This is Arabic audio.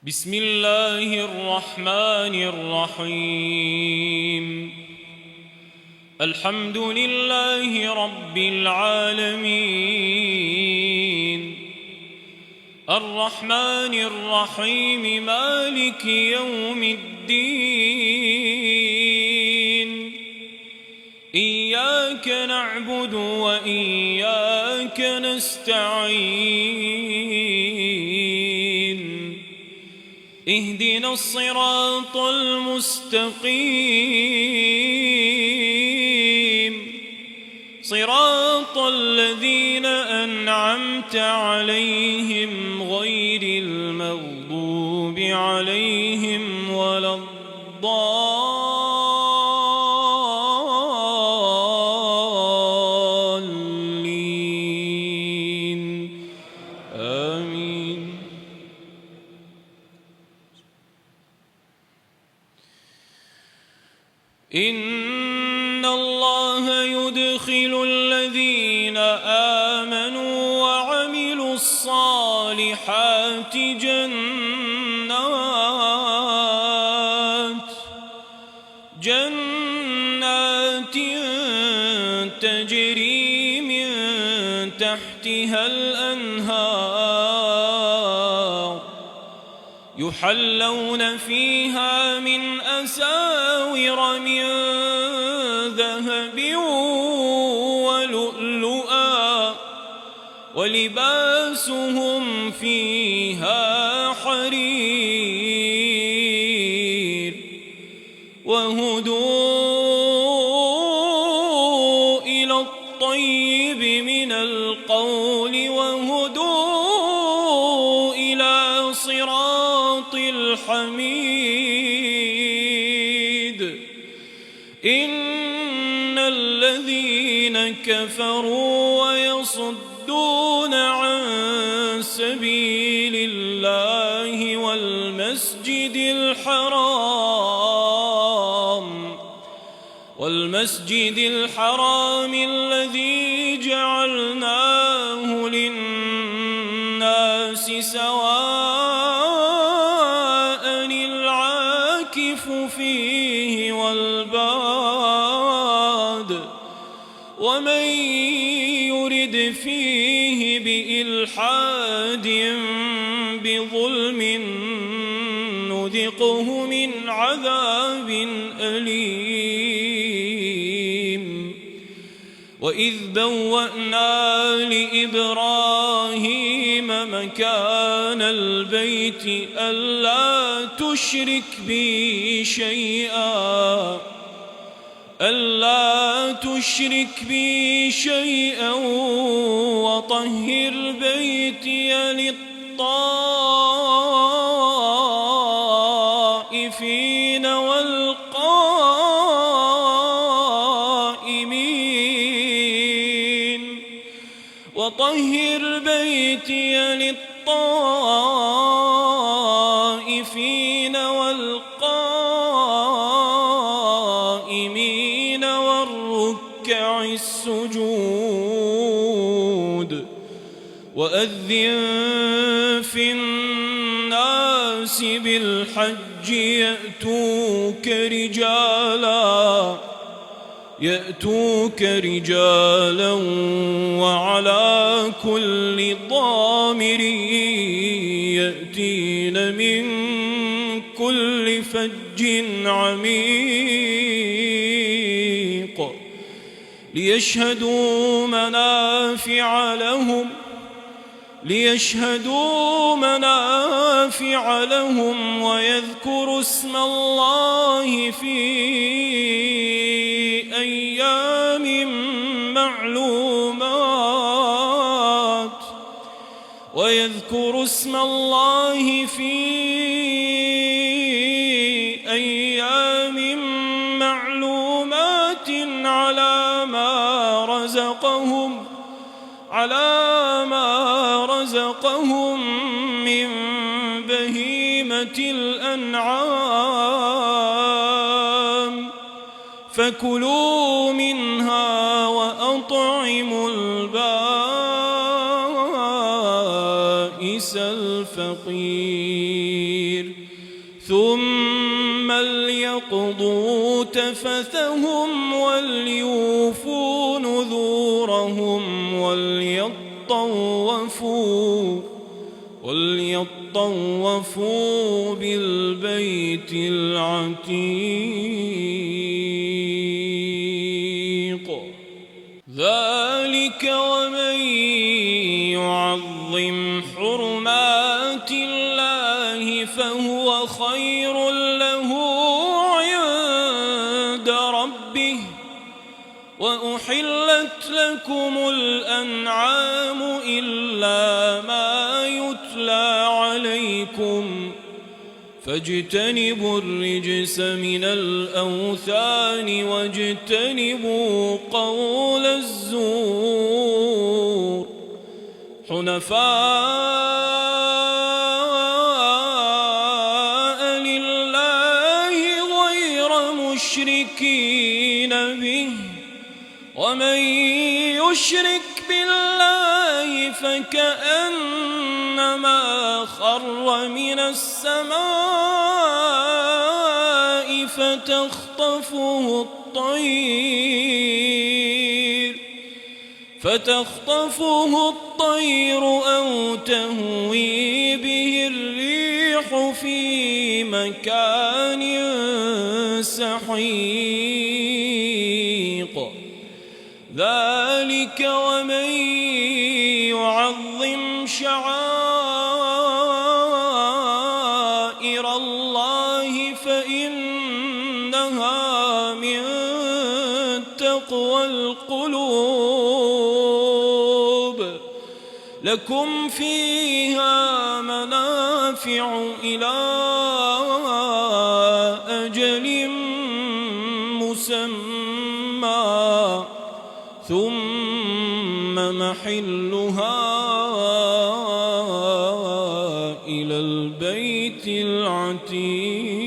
بسم الله الرحمن الرحيم. الحمد لله رب العالمين، الرحمن الرحيم، مالك يوم الدين. إياك نعبد وإياك نستعين، اهدنا الصراط المستقيم، صراط الذين أنعمت عليهم غير المغضوب عليهم ولا الضالين. آمين. إن الله يدخل الذين آمنوا وعملوا الصالحات جنات تجري من تحتها الأنهار، يحلون فيها من أساور من ذهب ولؤلؤا، ولباسهم فيها حرير، وهدوا إلى الطيب من القول، وهدوا إلى صراط الحميد. إن الذين كفروا ويصدون عن سبيل الله والمسجد الحرام الذي جعلناه للناس سواء العاكف فيه والباد، ومن يرد فيه بإلحاد بظلم نذقه من عذاب أليم. وإذ بوأنا لإبراهيم مكان البيت ألا تشرك بي شيئا وطهر بيتي للطائفين والقائمين والركع السجود. وأذن في الناس بالحج يأتوك رجالا وعلى كل ضامر يأتين من كل فج عميق، ليشهدوا منافع لهم ويذكروا اسم الله في أيام معلومات على ما رزقهم من بهيمة الأنعام، فكلوا منها وأطعموا البائس الفقير. بصير ثم ليقضوا تفثهم وليوفوا نذورهم وليطوفوا بالبيت العتيق ذلك ومن يعظم حرمات الله فهو خير له عند ربه وأحلت لكم الأنعام إلا ما يتلى عليكم فاجتنبوا الرجس من الأوثان واجتنبوا قول الزور حنفاء لله غير مشركين به ومن يشرك بالله فكأنما خر من السماء فتخطفه الطير أو تهوي به الريح في مكان سحيق ذلك ومن يعظم شعائر الله فإنها من تقوى القلوب لكم فيها منافع إلى أجل مسمى ثم محلها إلى البيت العتيق.